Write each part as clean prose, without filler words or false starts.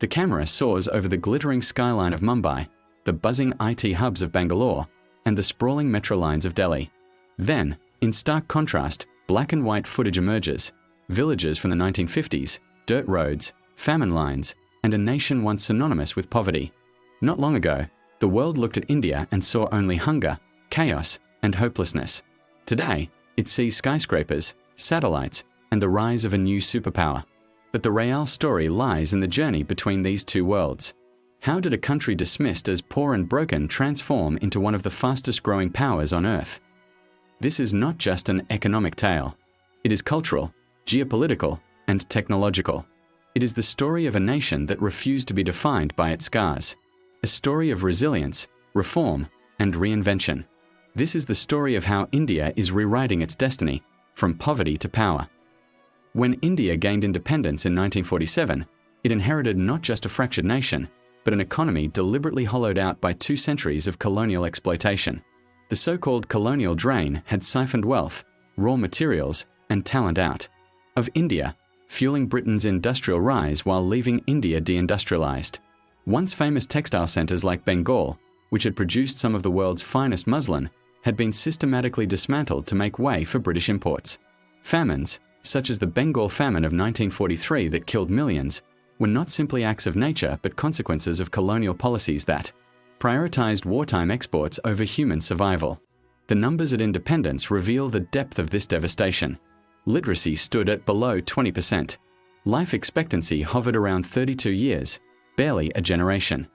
The camera soars over the glittering skyline of Mumbai, the buzzing IT hubs of Bangalore, and the sprawling metro lines of Delhi. Then, in stark contrast, black and white footage emerges. Villages from the 1950s, dirt roads, famine lines, and a nation once synonymous with poverty. Not long ago, the world looked at India and saw only hunger, chaos, and hopelessness. Today, it sees skyscrapers, satellites, and the rise of a new superpower. But the real story lies in the journey between these two worlds. How did a country dismissed as poor and broken transform into one of the fastest-growing powers on Earth? This is not just an economic tale. It is cultural, geopolitical, and technological. It is the story of a nation that refused to be defined by its scars. A story of resilience, reform, and reinvention. This is the story of how India is rewriting its destiny, from poverty to power. When India gained independence in 1947, it inherited not just a fractured nation, but an economy deliberately hollowed out by 2 centuries of colonial exploitation. The so-called colonial drain had siphoned wealth, raw materials, and talent out of India, fueling Britain's industrial rise while leaving India deindustrialized. Once famous textile centers like Bengal, which had produced some of the world's finest muslin, had been systematically dismantled to make way for British imports. Famines, such as the Bengal famine of 1943 that killed millions, were not simply acts of nature but consequences of colonial policies that prioritized wartime exports over human survival. The numbers at independence reveal the depth of this devastation. Literacy stood at below 20%. Life expectancy hovered around 32 years, barely a generation.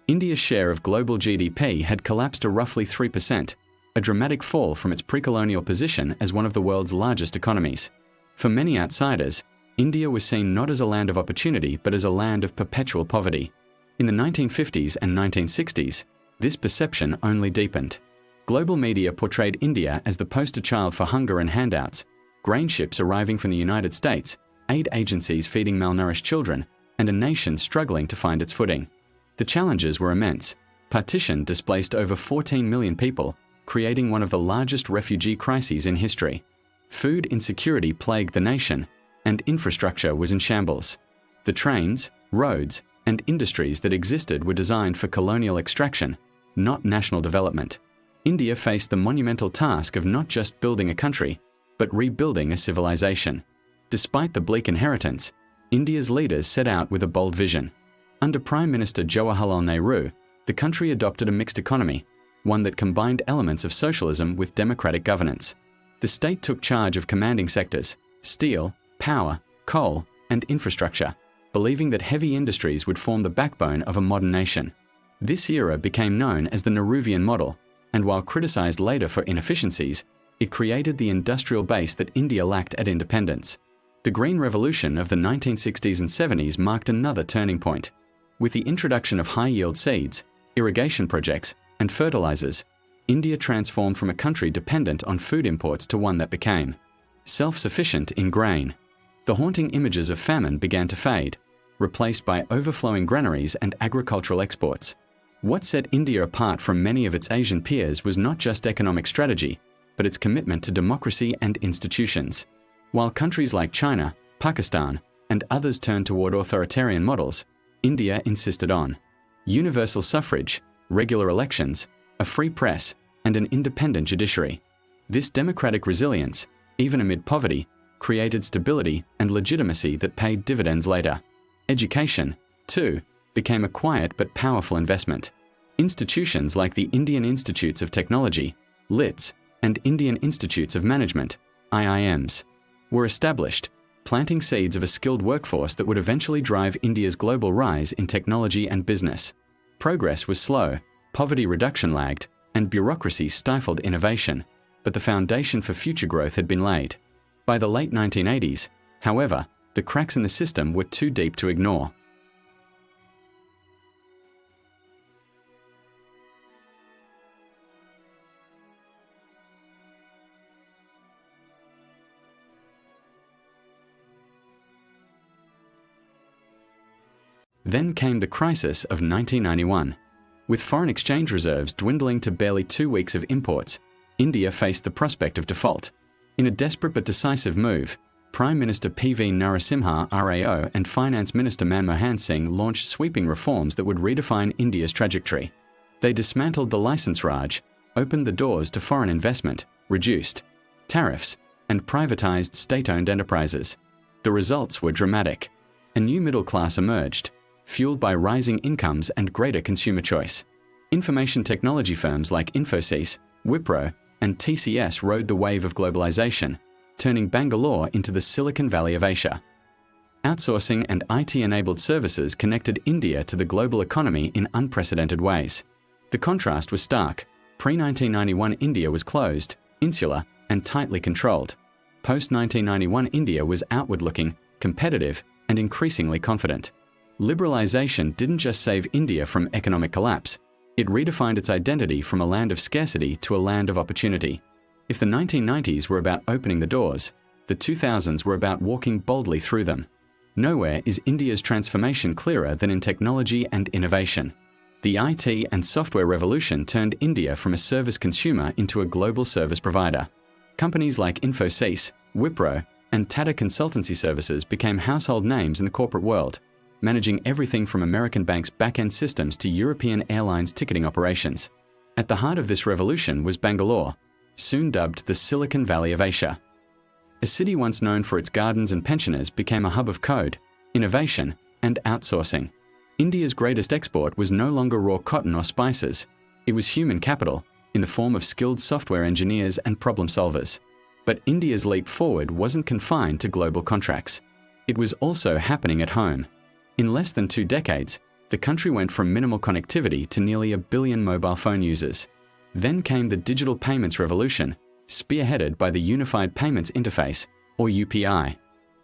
India's share of global GDP had collapsed to roughly 3%, a dramatic fall from its pre-colonial position as one of the world's largest economies. For many outsiders, India was seen not as a land of opportunity but as a land of perpetual poverty. In the 1950s and 1960s, this perception only deepened. Global media portrayed India as the poster child for hunger and handouts, grain ships arriving from the United States, aid agencies feeding malnourished children, and a nation struggling to find its footing. The challenges were immense. Partition displaced over 14 million people, creating one of the largest refugee crises in history. Food insecurity plagued the nation, and infrastructure was in shambles. The trains, roads, and industries that existed were designed for colonial extraction, not national development. India faced the monumental task of not just building a country, but rebuilding a civilization. Despite the bleak inheritance, India's leaders set out with a bold vision. Under Prime Minister Jawaharlal Nehru, the country adopted a mixed economy, one that combined elements of socialism with democratic governance. The state took charge of commanding sectors: steel, power, coal, and infrastructure, believing that heavy industries would form the backbone of a modern nation. This era became known as the Nehruvian model, and while criticized later for inefficiencies, it created the industrial base that India lacked at independence. The Green Revolution of the 1960s and 70s marked another turning point. With the introduction of high-yield seeds, irrigation projects, and fertilizers, India transformed from a country dependent on food imports to one that became self-sufficient in grain. The haunting images of famine began to fade, replaced by overflowing granaries and agricultural exports. What set India apart from many of its Asian peers was not just economic strategy, but its commitment to democracy and institutions. While countries like China, Pakistan, and others turned toward authoritarian models, India insisted on universal suffrage, regular elections, a free press, and an independent judiciary. This democratic resilience, even amid poverty, created stability and legitimacy that paid dividends later. Education, too, became a quiet but powerful investment. Institutions like the Indian Institutes of Technology, LITs, and Indian Institutes of Management, IIMs, were established, planting seeds of a skilled workforce that would eventually drive India's global rise in technology and business. Progress was slow, poverty reduction lagged, and bureaucracy stifled innovation, but the foundation for future growth had been laid. By the late 1980s, however, the cracks in the system were too deep to ignore. Then came the crisis of 1991. With foreign exchange reserves dwindling to barely 2 weeks of imports, India faced the prospect of default. In a desperate but decisive move, Prime Minister P.V. Narasimha RAO and Finance Minister Manmohan Singh launched sweeping reforms that would redefine India's trajectory. They dismantled the license Raj, opened the doors to foreign investment, reduced tariffs, and privatized state-owned enterprises. The results were dramatic. A new middle class emerged, fueled by rising incomes and greater consumer choice. Information technology firms like Infosys, Wipro, and TCS rode the wave of globalization, turning Bangalore into the Silicon Valley of Asia. Outsourcing and IT-enabled services connected India to the global economy in unprecedented ways. The contrast was stark. Pre-1991 India was closed, insular, and tightly controlled. Post-1991 India was outward-looking, competitive, and increasingly confident. Liberalization didn't just save India from economic collapse, it redefined its identity from a land of scarcity to a land of opportunity. If the 1990s were about opening the doors, the 2000s were about walking boldly through them. Nowhere is India's transformation clearer than in technology and innovation. The IT and software revolution turned India from a service consumer into a global service provider. Companies like Infosys, Wipro, and Tata Consultancy Services became household names in the corporate world, managing everything from American banks' back-end systems to European airlines' ticketing operations. At the heart of this revolution was Bangalore, soon dubbed the Silicon Valley of Asia. A city once known for its gardens and pensioners became a hub of code, innovation, and outsourcing. India's greatest export was no longer raw cotton or spices. It was human capital, in the form of skilled software engineers and problem solvers. But India's leap forward wasn't confined to global contracts. It was also happening at home. In less than 2 decades, the country went from minimal connectivity to nearly 1 billion mobile phone users. Then came the digital payments revolution, spearheaded by the Unified Payments Interface, or UPI.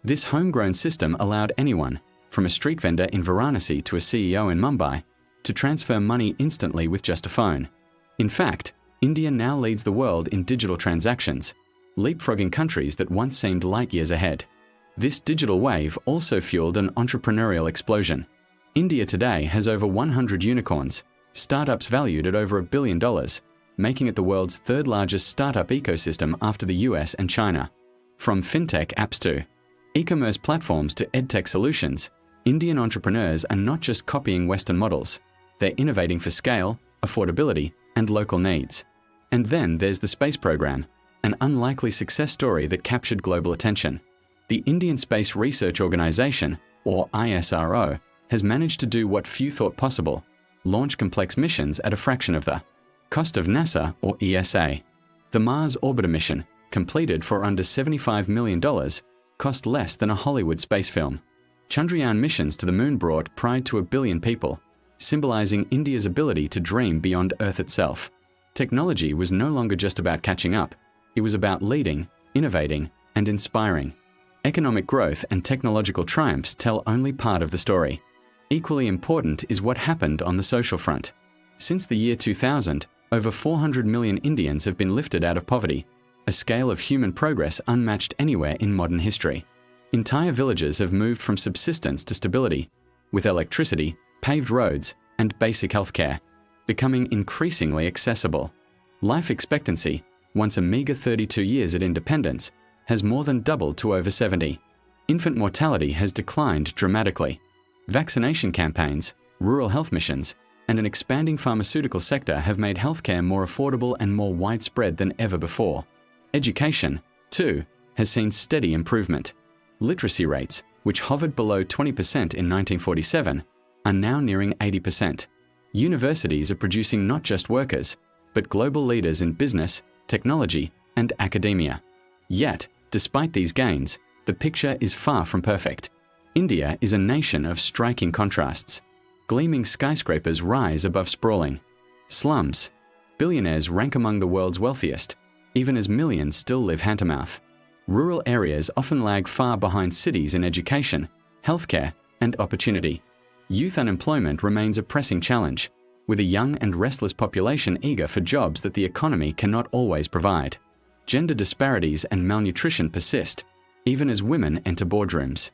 This homegrown system allowed anyone, from a street vendor in Varanasi to a CEO in Mumbai, to transfer money instantly with just a phone. In fact, India now leads the world in digital transactions, leapfrogging countries that once seemed light years ahead. This digital wave also fueled an entrepreneurial explosion. India today has over 100 unicorns, startups valued at over $1 billion, making it the world's third largest startup ecosystem after the US and China. From fintech apps to e-commerce platforms to edtech solutions, Indian entrepreneurs are not just copying Western models, they're innovating for scale, affordability, and local needs. And then there's the space program, an unlikely success story that captured global attention. The Indian Space Research Organisation, or ISRO, has managed to do what few thought possible: launch complex missions at a fraction of the cost of NASA or ESA. The Mars Orbiter mission, completed for under $75 million, cost less than a Hollywood space film. Chandrayaan missions to the moon brought pride to 1 billion people, symbolizing India's ability to dream beyond Earth itself. Technology was no longer just about catching up, it was about leading, innovating, and inspiring. Economic growth and technological triumphs tell only part of the story. Equally important is what happened on the social front. Since the year 2000, over 400 million Indians have been lifted out of poverty, a scale of human progress unmatched anywhere in modern history. Entire villages have moved from subsistence to stability, with electricity, paved roads, and basic healthcare, becoming increasingly accessible. Life expectancy, once a meager 32 years at independence, has more than doubled to over 70. Infant mortality has declined dramatically. Vaccination campaigns, rural health missions, and an expanding pharmaceutical sector have made healthcare more affordable and more widespread than ever before. Education, too, has seen steady improvement. Literacy rates, which hovered below 20% in 1947, are now nearing 80%. Universities are producing not just workers, but global leaders in business, technology, and academia. Yet, despite these gains, the picture is far from perfect. India is a nation of striking contrasts. Gleaming skyscrapers rise above sprawling slums. Billionaires rank among the world's wealthiest, even as millions still live hand-to-mouth. Rural areas often lag far behind cities in education, healthcare, and opportunity. Youth unemployment remains a pressing challenge, with a young and restless population eager for jobs that the economy cannot always provide. Gender disparities and malnutrition persist, even as women enter boardrooms.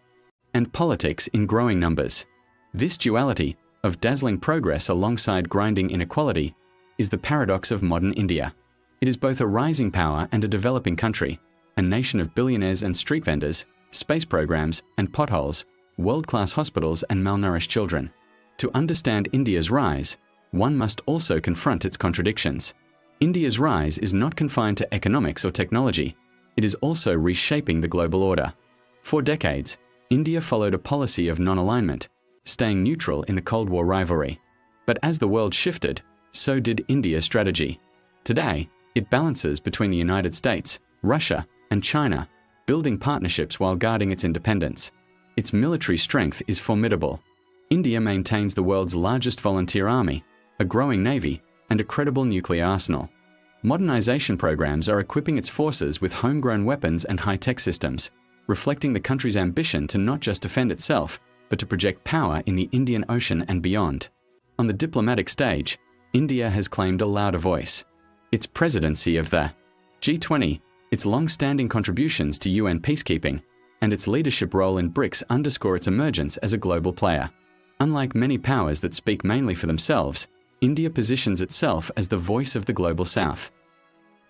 And politics in growing numbers. This duality of dazzling progress alongside grinding inequality is the paradox of modern India. It is both a rising power and a developing country, a nation of billionaires and street vendors, space programs and potholes, world-class hospitals and malnourished children. To understand India's rise, one must also confront its contradictions. India's rise is not confined to economics or technology. It is also reshaping the global order. For decades, India followed a policy of non-alignment, staying neutral in the Cold War rivalry. But as the world shifted, so did India's strategy. Today, it balances between the United States, Russia, and China, building partnerships while guarding its independence. Its military strength is formidable. India maintains the world's largest volunteer army, a growing navy, and a credible nuclear arsenal. Modernization programs are equipping its forces with homegrown weapons and high-tech systems, reflecting the country's ambition to not just defend itself, but to project power in the Indian Ocean and beyond. On the diplomatic stage, India has claimed a louder voice. Its presidency of the G20, its long-standing contributions to UN peacekeeping, and its leadership role in BRICS underscore its emergence as a global player. Unlike many powers that speak mainly for themselves, India positions itself as the voice of the global South.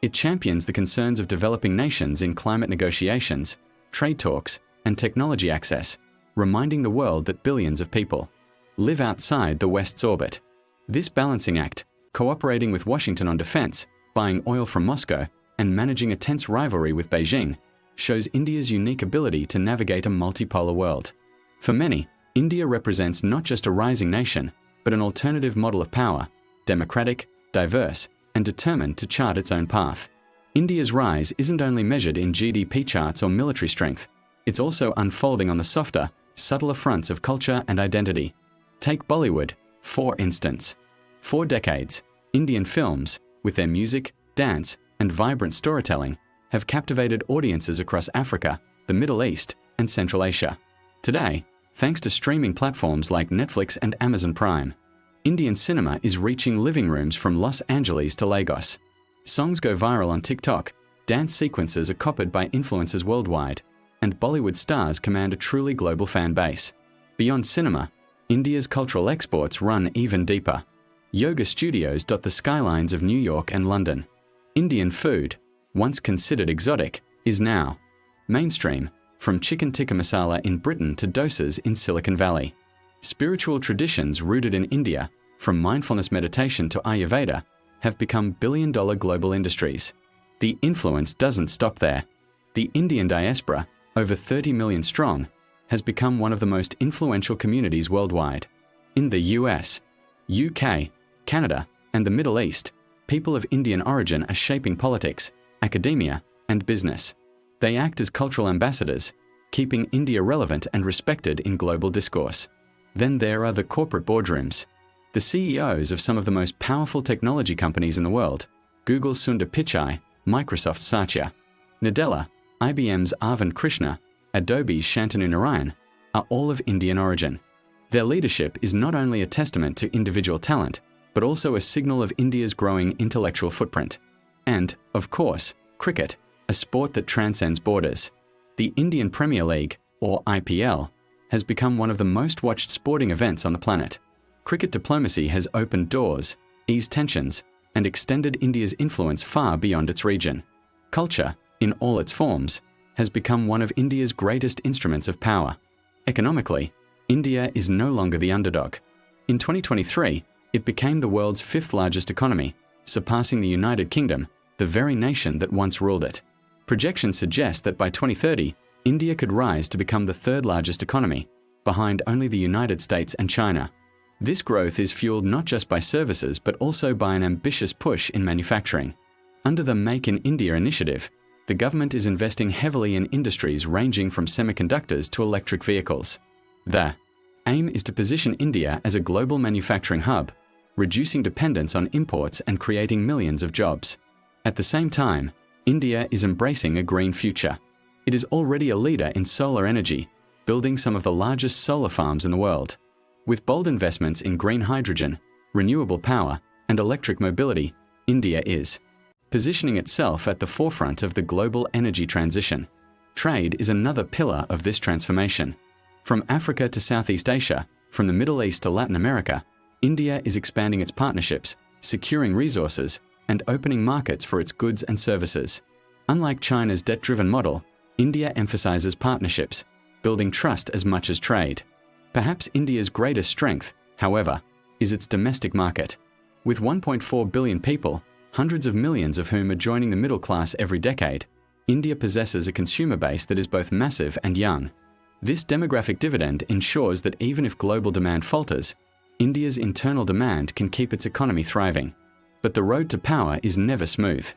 It champions the concerns of developing nations in climate negotiations, trade talks, and technology access, reminding the world that billions of people live outside the West's orbit. This balancing act, cooperating with Washington on defense, buying oil from Moscow, and managing a tense rivalry with Beijing, shows India's unique ability to navigate a multipolar world. For many, India represents not just a rising nation, but an alternative model of power, democratic, diverse, and determined to chart its own path. India's rise isn't only measured in GDP charts or military strength, it's also unfolding on the softer, subtler fronts of culture and identity. Take Bollywood, for instance. For decades, Indian films, with their music, dance, and vibrant storytelling, have captivated audiences across Africa, the Middle East, and Central Asia. Today, thanks to streaming platforms like Netflix and Amazon Prime, Indian cinema is reaching living rooms from Los Angeles to Lagos. Songs go viral on TikTok, dance sequences are copied by influencers worldwide, and Bollywood stars command a truly global fan base. Beyond cinema, India's cultural exports run even deeper. Yoga studios dot the skylines of New York and London. Indian food, once considered exotic, is now mainstream, from chicken tikka masala in Britain to dosas in Silicon Valley. Spiritual traditions rooted in India, from mindfulness meditation to Ayurveda, have become billion-dollar global industries. The influence doesn't stop there. The Indian diaspora, over 30 million strong, has become one of the most influential communities worldwide. In the US, UK, Canada, and the Middle East, people of Indian origin are shaping politics, academia, and business. They act as cultural ambassadors, keeping India relevant and respected in global discourse. Then there are the corporate boardrooms. The CEOs of some of the most powerful technology companies in the world, Google's Sundar Pichai, Microsoft's Satya Nadella, IBM's Arvind Krishna, Adobe's Shantanu Narayan, are all of Indian origin. Their leadership is not only a testament to individual talent, but also a signal of India's growing intellectual footprint. And, of course, cricket, a sport that transcends borders. The Indian Premier League, or IPL, has become one of the most watched sporting events on the planet. Cricket diplomacy has opened doors, eased tensions, and extended India's influence far beyond its region. Culture, in all its forms, has become one of India's greatest instruments of power. Economically, India is no longer the underdog. In 2023, it became the world's fifth largest economy, surpassing the United Kingdom, the very nation that once ruled it. Projections suggest that by 2030, India could rise to become the third largest economy, behind only the United States and China. This growth is fueled not just by services but also by an ambitious push in manufacturing. Under the Make in India initiative, the government is investing heavily in industries ranging from semiconductors to electric vehicles. The aim is to position India as a global manufacturing hub, reducing dependence on imports and creating millions of jobs. At the same time, India is embracing a green future. It is already a leader in solar energy, building some of the largest solar farms in the world. With bold investments in green hydrogen, renewable power, and electric mobility, India is positioning itself at the forefront of the global energy transition. Trade is another pillar of this transformation. From Africa to Southeast Asia, from the Middle East to Latin America, India is expanding its partnerships, securing resources, and opening markets for its goods and services. Unlike China's debt-driven model, India emphasizes partnerships, building trust as much as trade. Perhaps India's greatest strength, however, is its domestic market. With 1.4 billion people, hundreds of millions of whom are joining the middle class every decade, India possesses a consumer base that is both massive and young. This demographic dividend ensures that even if global demand falters, India's internal demand can keep its economy thriving. But the road to power is never smooth.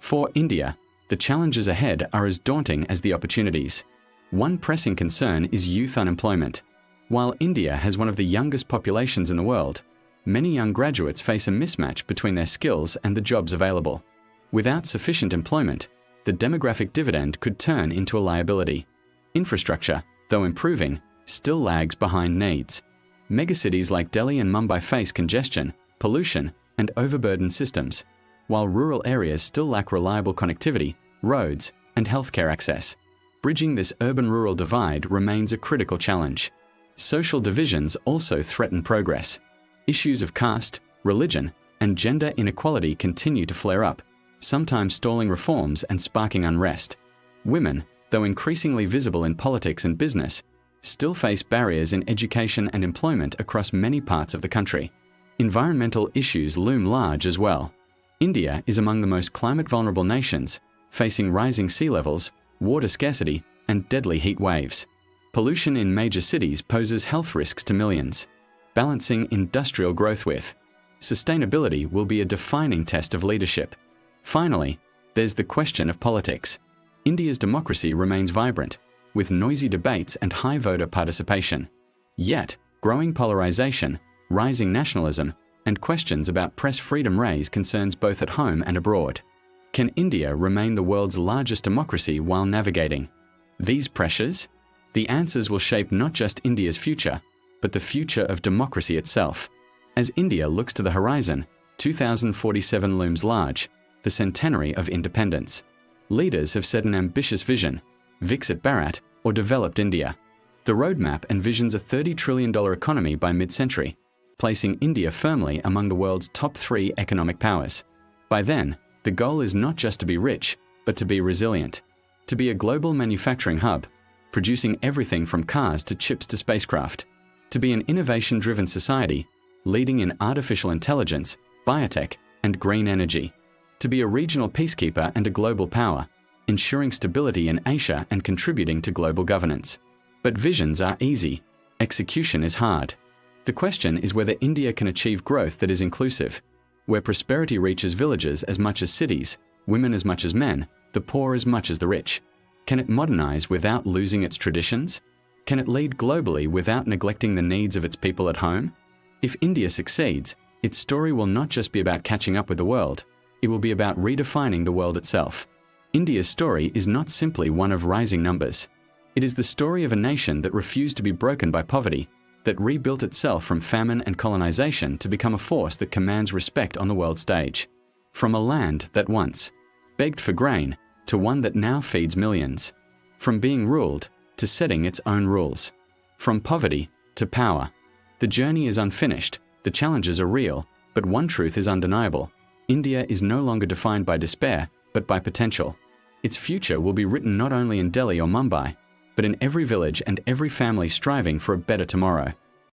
For India, the challenges ahead are as daunting as the opportunities. One pressing concern is youth unemployment. While India has one of the youngest populations in the world, many young graduates face a mismatch between their skills and the jobs available. Without sufficient employment, the demographic dividend could turn into a liability. Infrastructure, though improving, still lags behind needs. Megacities like Delhi and Mumbai face congestion, pollution, and overburdened systems, while rural areas still lack reliable connectivity, roads, and healthcare access. Bridging this urban-rural divide remains a critical challenge. Social divisions also threaten progress. Issues of caste, religion, and gender inequality continue to flare up, sometimes stalling reforms and sparking unrest. Women, though increasingly visible in politics and business, still face barriers in education and employment across many parts of the country. Environmental issues loom large as well. India is among the most climate-vulnerable nations, facing rising sea levels, water scarcity, and deadly heat waves. Pollution in major cities poses health risks to millions. Balancing industrial growth with sustainability will be a defining test of leadership. Finally, there's the question of politics. India's democracy remains vibrant, with noisy debates and high voter participation. Yet, growing polarization, rising nationalism, and questions about press freedom raise concerns both at home and abroad. Can India remain the world's largest democracy while navigating these pressures? The answers will shape not just India's future, but the future of democracy itself. As India looks to the horizon, 2047 looms large, the centenary of independence. Leaders have set an ambitious vision, Viksit Bharat, or Developed India. The roadmap envisions a $30 trillion economy by mid-century, placing India firmly among the world's top 3 economic powers. By then, the goal is not just to be rich, but to be resilient, to be a global manufacturing hub, producing everything from cars to chips to spacecraft, to be an innovation-driven society, leading in artificial intelligence, biotech, and green energy, to be a regional peacekeeper and a global power, ensuring stability in Asia and contributing to global governance. But visions are easy, execution is hard. The question is whether India can achieve growth that is inclusive, where prosperity reaches villages as much as cities, women as much as men, the poor as much as the rich. Can it modernize without losing its traditions? Can it lead globally without neglecting the needs of its people at home? If India succeeds, its story will not just be about catching up with the world, it will be about redefining the world itself. India's story is not simply one of rising numbers. It is the story of a nation that refused to be broken by poverty, that rebuilt itself from famine and colonization to become a force that commands respect on the world stage. From a land that once begged for grain to one that now feeds millions. From being ruled to setting its own rules. From poverty to power. The journey is unfinished, the challenges are real, but one truth is undeniable. India is no longer defined by despair, but by potential. Its future will be written not only in Delhi or Mumbai, but in every village and every family striving for a better tomorrow.